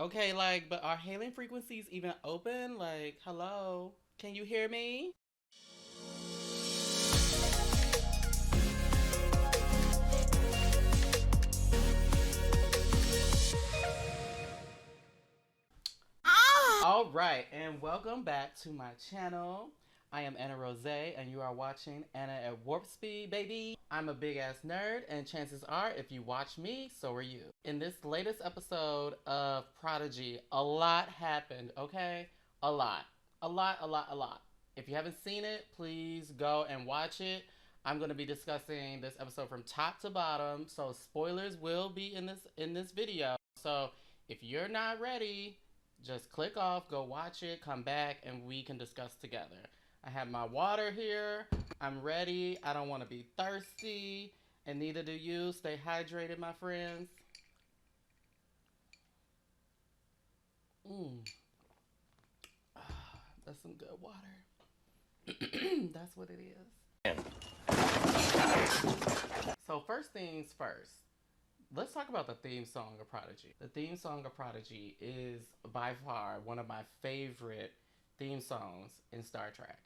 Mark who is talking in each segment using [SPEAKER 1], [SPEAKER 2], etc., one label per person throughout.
[SPEAKER 1] Okay, like, but are hailing frequencies even open? Like, hello? Can you hear me? All right, and welcome back to my channel. I am Anna Rose, and you are watching Anna at Warpspeed, baby. I'm a big ass nerd, and chances are, if you watch me, so are you. In this latest episode of Prodigy, a lot happened, okay? A lot. A lot. If you haven't seen it, please go and watch it. I'm going to be discussing this episode from top to bottom, so spoilers will be in this video. So if you're not ready, just click off, go watch it, come back, and we can discuss together. I have my water here. I'm ready. I don't want to be thirsty, and neither do you. Stay hydrated, my friends. Mmm, that's some good water. That's what it is. So first things first. Let's talk about the theme song of Prodigy. The theme song of Prodigy is by far one of my favorite theme songs in Star Trek.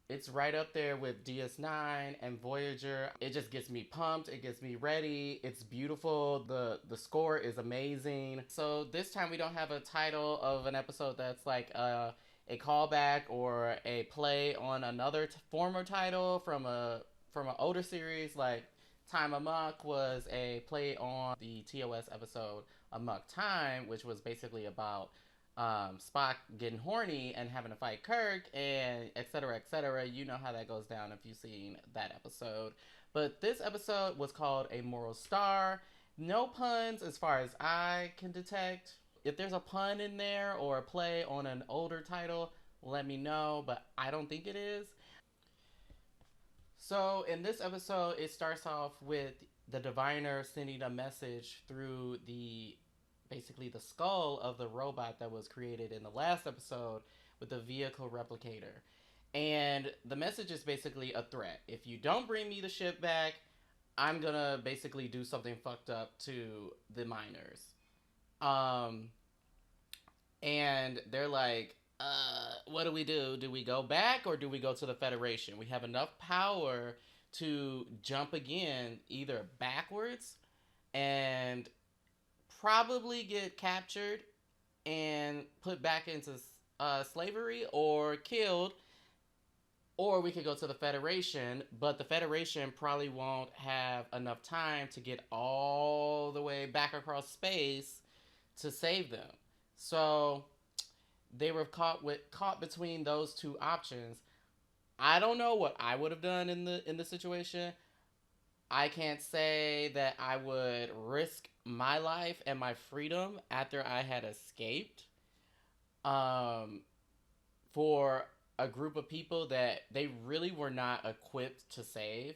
[SPEAKER 1] It's right up there with DS9 and Voyager. It just gets me pumped. It gets me ready. It's beautiful. The score is amazing. So this time we don't have a title of an episode that's like a callback or a play on another former title from an older series. Like Time Amok was a play on the TOS episode Amok Time, which was basically about Spock getting horny and having to fight Kirk and et cetera, et cetera. You know how that goes down if you've seen that episode. But this episode was called A Moral Star. No puns as far as I can detect. If there's a pun in there or a play on an older title, let me know, but I don't think it is. So in this episode, it starts off with the diviner sending a message through the basically the skull of the robot that was created in the last episode with the vehicle replicator. And the message is basically a threat. If you don't bring me the ship back, I'm gonna basically do something fucked up to the miners. Um, and they're like, what do we do? Do we go back or do we go to the Federation? We have enough power to jump again, either backwards and probably get captured and put back into slavery or killed, or we could go to the Federation, but the Federation probably won't have enough time to get all the way back across space to save them. So they were caught between those two options. I don't know what I would have done in the situation. I can't say that I would risk my life and my freedom after I had escaped um, for a group of people that they really were not equipped to save.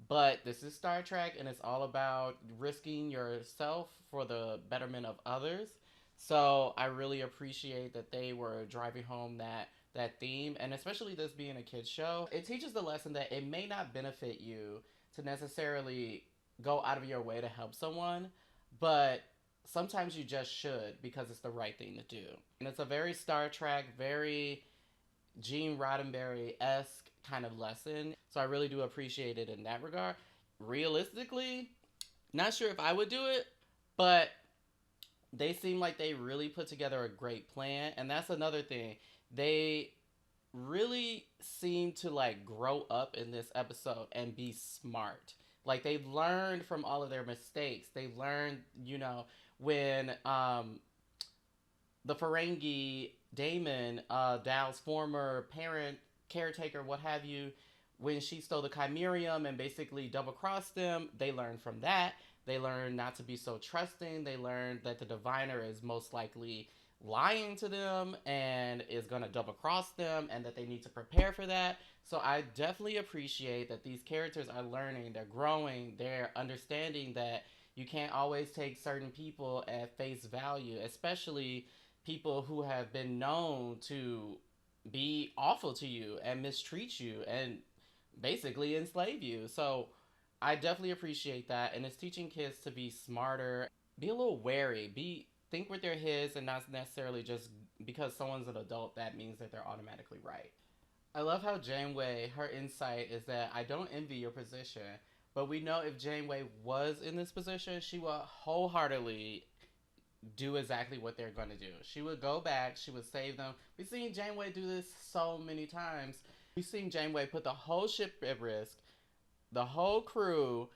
[SPEAKER 1] But this is Star Trek, and it's all about risking yourself for the betterment of others. So I really appreciate that they were driving home that theme, and especially this being a kids show, it teaches the lesson that it may not benefit you to necessarily go out of your way to help someone, but sometimes you just should because it's the right thing to do. And it's a very Star Trek, very Gene Roddenberry esque kind of lesson. So I really do appreciate it in that regard. Realistically, not sure if I would do it, but they seem like they really put together a great plan. And that's another thing. They really seem to like grow up in this episode and be smart. Like they've learned from all of their mistakes. They've learned, when the Ferengi Damon, Dow's former parent, caretaker, what have you, when she stole the Chimerium and basically double crossed them, they learned from that. They learned not to be so trusting. They learned that the diviner is most likely lying to them and is going to double cross them and that they need to prepare for that. So I definitely appreciate that these characters are learning, they're growing, they're understanding that you can't always take certain people at face value, especially people who have been known to be awful to you and mistreat you and basically enslave you. So I definitely appreciate that. And it's teaching kids to be smarter, be a little wary, be think with their heads and not necessarily just because someone's an adult that means that they're automatically right. I love how Janeway, her insight is that I don't envy your position, but we know if Janeway was in this position, she would wholeheartedly do exactly what they're going to do. She would go back, she would save them. We've seen Janeway do this so many times. We've seen Janeway put the whole ship at risk, the whole crew,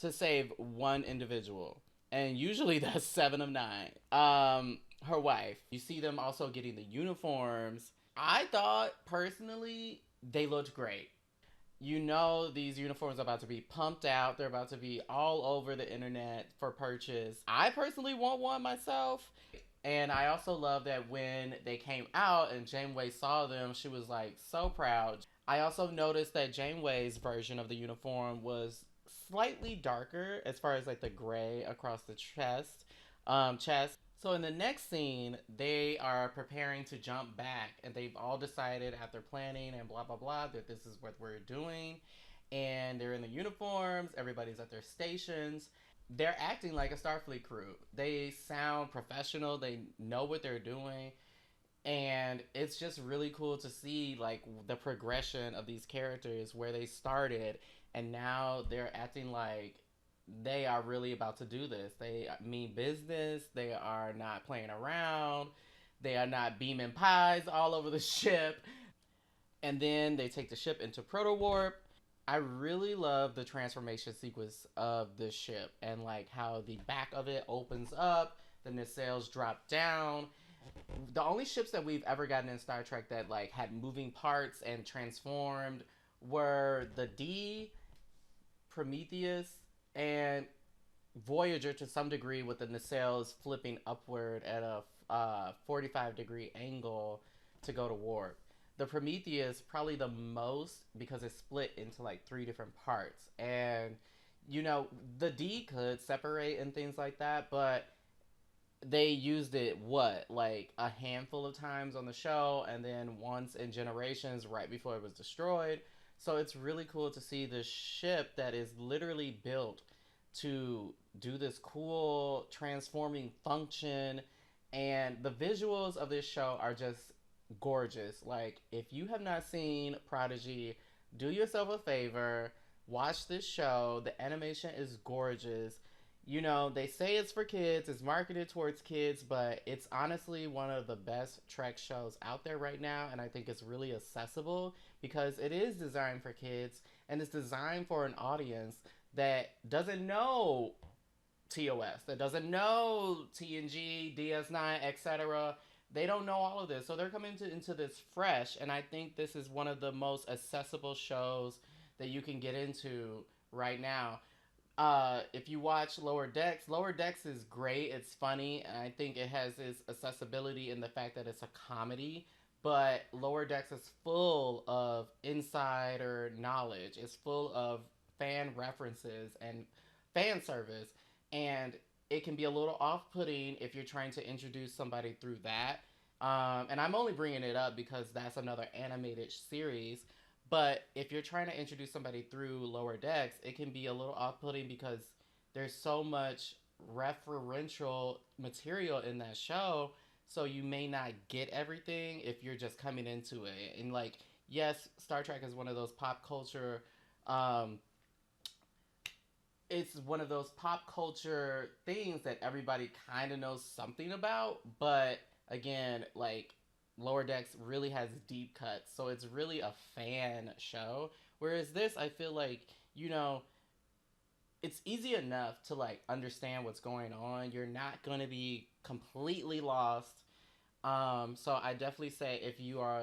[SPEAKER 1] to save one individual. And usually that's seven of nine. Her wife. You see them also getting the uniforms. I thought personally they looked great. You know these uniforms are about to be pumped out. They're about to be all over the internet for purchase. I personally want one myself. And I also love that when they came out and Janeway saw them, she was like so proud. I also noticed that Janeway's version of the uniform was slightly darker as far as like the gray across the chest. So in the next scene, they are preparing to jump back, and they've all decided after planning and blah blah blah that this is what we're doing. And they're in the uniforms. Everybody's at their stations. They're acting like a Starfleet crew. They sound professional. They know what they're doing, and it's just really cool to see like the progression of these characters where they started and now they're acting like they are really about to do this. They mean business. They are not playing around. They are not beaming pies all over the ship. And then they take the ship into proto warp. I really love the transformation sequence of this ship and like how the back of it opens up, the nacelles drop down. The only ships that we've ever gotten in Star Trek that like had moving parts and transformed were the D, Prometheus, and Voyager to some degree, with the nacelles flipping upward at a 45-degree angle to go to warp. The Prometheus probably the most because it's split into like three different parts, and you know the D could separate and things like that, but they used it what like a handful of times on the show, and then once in Generations right before it was destroyed. So it's really cool to see this ship that is literally built to do this cool transforming function, and the visuals of this show are just gorgeous. Like if you have not seen Prodigy, do yourself a favor, watch this show. The animation is gorgeous. You know, they say it's for kids, it's marketed towards kids, but it's honestly one of the best Trek shows out there right now, and I think it's really accessible because it is designed for kids and it's designed for an audience that doesn't know TOS, that doesn't know TNG, DS9, etc. They don't know all of this. So they're coming into this fresh, and I think this is one of the most accessible shows that you can get into right now. If you watch Lower Decks is great. It's funny. I think it has its accessibility in the fact that it's a comedy. But Lower Decks is full of insider knowledge. It's full of fan references and fan service. And it can be a little off-putting if you're trying to introduce somebody through that. And I'm only bringing it up because that's another animated series. But if you're trying to introduce somebody through Lower Decks, it can be a little off-putting because there's so much referential material in that show, so you may not get everything if you're just coming into it. And like, yes, Star Trek is one of those pop culture. It's one of those pop culture things that everybody kind of knows something about, but again, like Lower Decks really has deep cuts, so it's really a fan show. Whereas this, I feel like, you know, it's easy enough to like understand what's going on. You're not going to be completely lost. So I definitely say if you are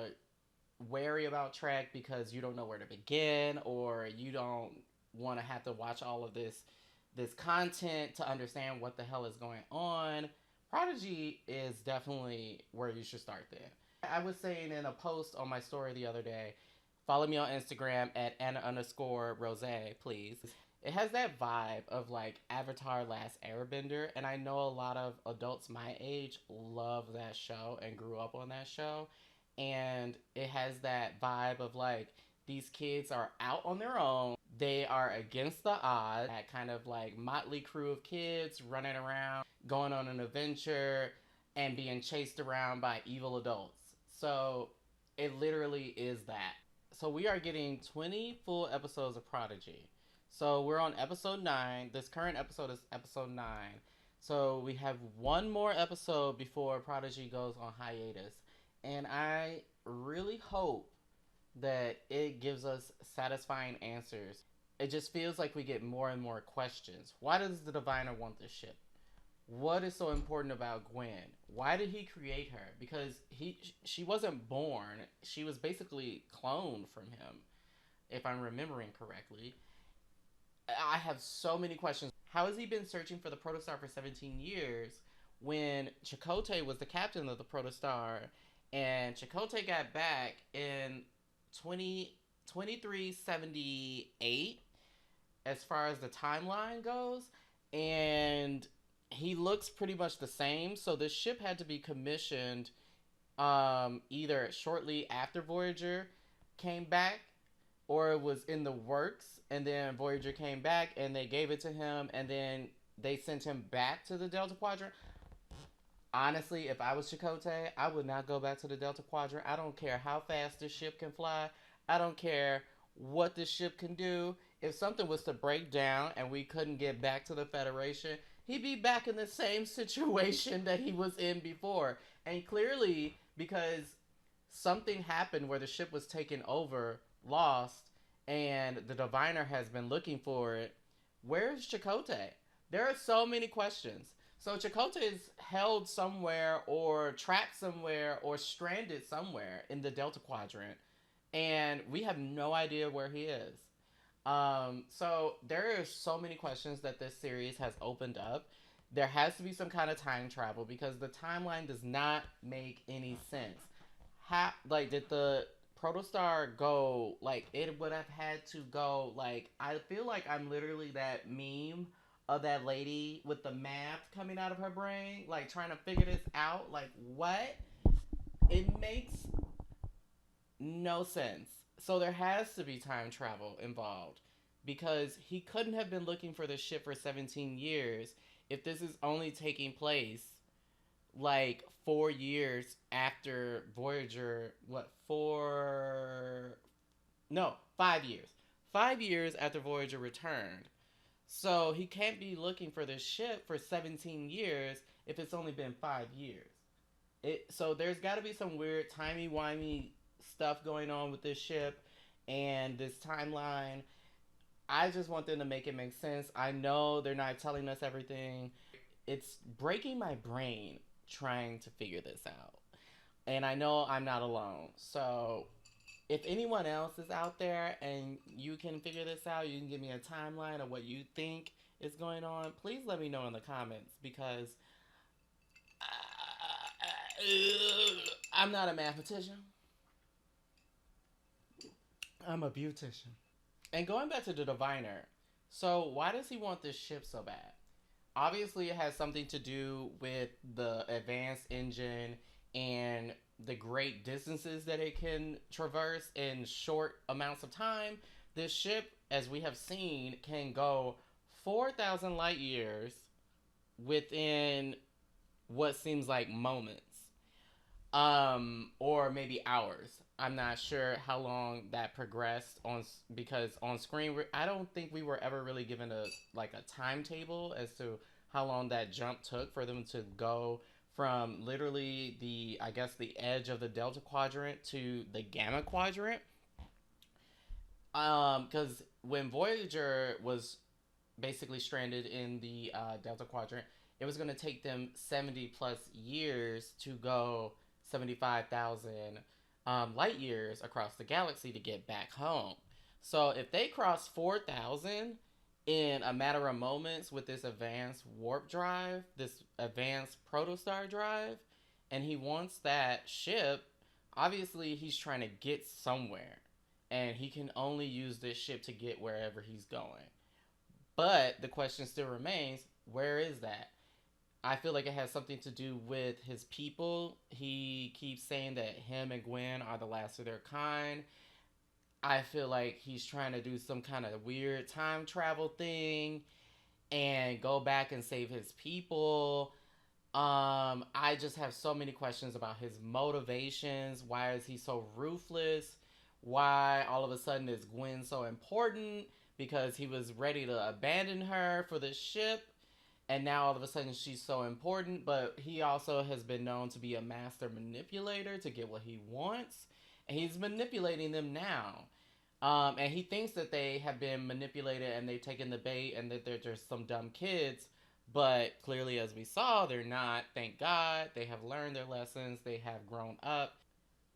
[SPEAKER 1] wary about Trek because you don't know where to begin, or you don't want to have to watch all of this content to understand what the hell is going on, Prodigy is definitely where you should start then. I was saying in a post on my story the other day, follow me on Instagram at Anna_Rose, please. It has that vibe of like Avatar Last Airbender, and I know a lot of adults my age love that show and grew up on that show. And it has that vibe of like these kids are out on their own. They are against the odds. That kind of like motley crew of kids running around, going on an adventure, and being chased around by evil adults. So it literally is that. So we are getting 20 full episodes of Prodigy. So we're on episode 9. This current episode is episode 9. So we have one more episode before Prodigy goes on hiatus. And I really hope that it gives us satisfying answers. It just feels like we get more and more questions. Why does the Diviner want this ship? What is so important about Gwen? Why did he create her? Because she wasn't born. She was basically cloned from him, if I'm remembering correctly. I have so many questions. How has he been searching for the Protostar for 17 years when Chakotay was the captain of the Protostar and Chakotay got back in 2378 as far as the timeline goes, and he looks pretty much the same. So this ship had to be commissioned either shortly after Voyager came back, or it was in the works, and then Voyager came back and they gave it to him, and then they sent him back to the Delta Quadrant. Honestly, if I was Chakotay, I would not go back to the Delta Quadrant. I don't care how fast this ship can fly. I don't care what this ship can do. If something was to break down and we couldn't get back to the Federation, he'd be back in the same situation that he was in before. And clearly, because something happened where the ship was taken over, lost, and the Diviner has been looking for it, where's Chakotay? There are so many questions. So Chakotay is held somewhere or trapped somewhere or stranded somewhere in the Delta Quadrant, and we have no idea where he is. So there are so many questions that this series has opened up. There has to be some kind of time travel because the timeline does not make any sense. How, like, did the Protostar go, like, it would have had to go, like, I feel like I'm literally that meme of that lady with the math coming out of her brain, like, trying to figure this out. Like, what? It makes no sense. So there has to be time travel involved because he couldn't have been looking for the ship for 17 years if this is only taking place like 4 years after Voyager. What, four? No, 5 years. 5 years after Voyager returned. So he can't be looking for this ship for 17 years if it's only been 5 years. So there's got to be some weird timey-wimey stuff going on with this ship and this timeline. I just want them to make it make sense. I know they're not telling us everything. It's breaking my brain trying to figure this out. And I know I'm not alone. So if anyone else is out there and you can figure this out, you can give me a timeline of what you think is going on, please let me know in the comments because I'm not a mathematician. I'm a beautician. And going back to the Diviner, so why does he want this ship so bad? Obviously, it has something to do with the advanced engine and the great distances that it can traverse in short amounts of time. This ship, as we have seen, can go 4,000 light years within what seems like moments, or maybe hours. I'm not sure how long that progressed on, because on screen I don't think we were ever really given a timetable as to how long that jump took for them to go from literally the, I guess, the edge of the Delta Quadrant to the Gamma Quadrant. Because when Voyager was basically stranded in the Delta Quadrant, it was going to take them 70 plus years to go 75,000 light years across the galaxy to get back home. So if they cross 4,000 in a matter of moments with this advanced warp drive, this advanced protostar drive, and he wants that ship, obviously he's trying to get somewhere. And he can only use this ship to get wherever he's going. But the question still remains, where is that? I feel like it has something to do with his people. He keeps saying that him and Gwen are the last of their kind. I feel like he's trying to do some kind of weird time travel thing. and go back and save his people. I just have so many questions about his motivations. Why is he so ruthless? Why all of a sudden is Gwen so important? Because he was ready to abandon her for the ship, and now all of a sudden she's so important. But he also has been known to be a master manipulator to get what he wants, and he's manipulating them now. And he thinks that they have been manipulated and they've taken the bait and that they're just some dumb kids. But clearly, as we saw, they're not. Thank God. They have learned their lessons, they have grown up.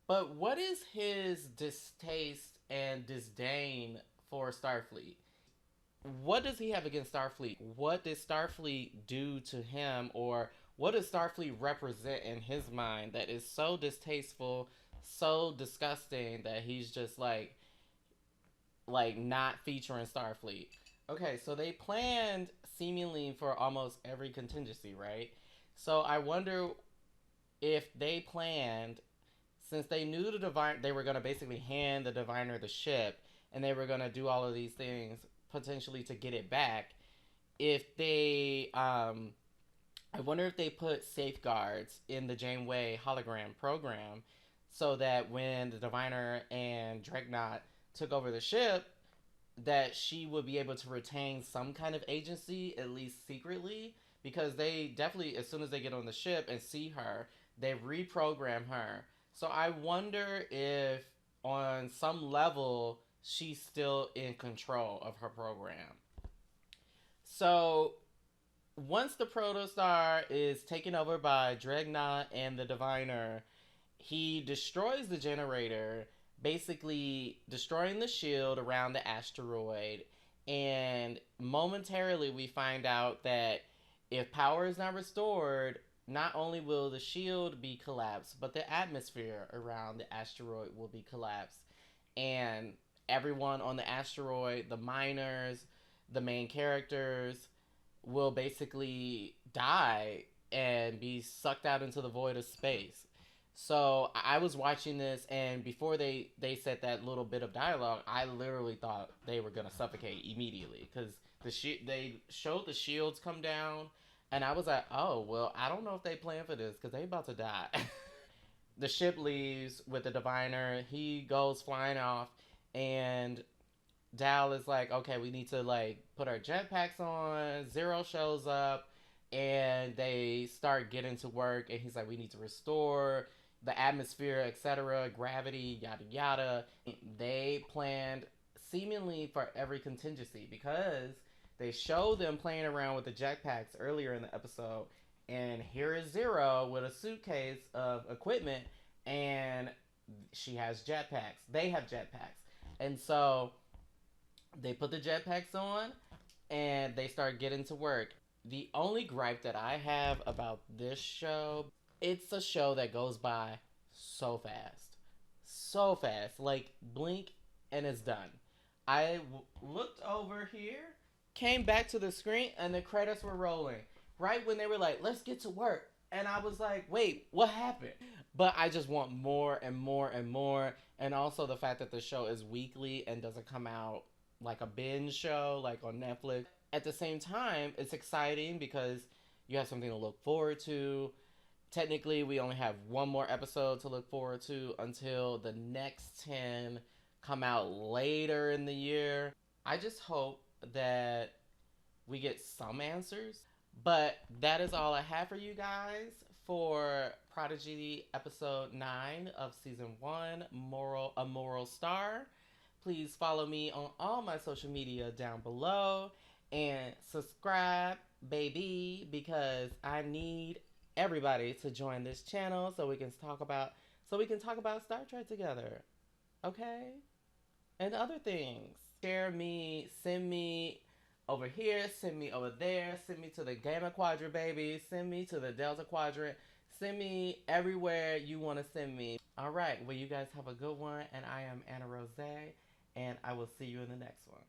[SPEAKER 1] But what is his distaste and disdain for Starfleet? What does he have against Starfleet? What did Starfleet do to him, or what does Starfleet represent in his mind that is so distasteful, so disgusting that he's just not featuring Starfleet? Okay, so they planned seemingly for almost every contingency, right? So I wonder if they planned, since they knew the divine, they were going to basically hand the diviner the ship, and they were going to do all of these things potentially to get it back. If they, I wonder if they put safeguards in the Janeway hologram program so that when the diviner and Dreadnought took over the ship, that she would be able to retain some kind of agency, at least secretly, because they definitely, as soon as they get on the ship and see her, they reprogram her. So I wonder if, on some level, she's still in control of her program. So once the Protostar is taken over by Dreadnought and the Diviner, he destroys the generator, basically destroying the shield around the asteroid. And momentarily, we find out that if power is not restored, not only will the shield be collapsed, but the atmosphere around the asteroid will be collapsed. And everyone on the asteroid, the miners, the main characters, will basically die and be sucked out into the void of space. So I was watching this, and before they said that little bit of dialogue, I literally thought they were gonna suffocate immediately, because they showed the shields come down, and I was like, oh well, I don't know if they plan for this because they about to die. The ship leaves with the diviner. He goes flying off, and Dal is like, okay, we need to put our jetpacks on. Zero shows up, and they start getting to work. And he's like, we need to restore the atmosphere, etc., gravity, yada yada. They planned seemingly for every contingency, because they show them playing around with the jetpacks earlier in the episode. And here is Zero with a suitcase of equipment, and she has jetpacks. They have jetpacks. And so they put the jetpacks on and they start getting to work. The only gripe that I have about this show, it's a show that goes by so fast. So fast. Like, blink and it's done. Looked over here, came back to the screen, and the credits were rolling. Right when they were like, let's get to work. And I was like, wait, what happened? But I just want more and more and more. And also the fact that the show is weekly and doesn't come out like a binge show, like on Netflix. At the same time, it's exciting because you have something to look forward to. Technically, we only have one more episode to look forward to until the next 10 come out later in the year. I just hope that we get some answers. But that is all I have for you guys for Prodigy episode 9 of season 1, A Moral Star. Please follow me on all my social media down below and subscribe, baby, because I need everybody to join this channel so we can talk about Star Trek together. Okay? And other things. Share me, send me over here, send me over there, send me to the Gamma Quadrant, baby, send me to the Delta Quadrant, send me everywhere you want to send me. All right, well, you guys have a good one, and I am Anna Rose, and I will see you in the next one.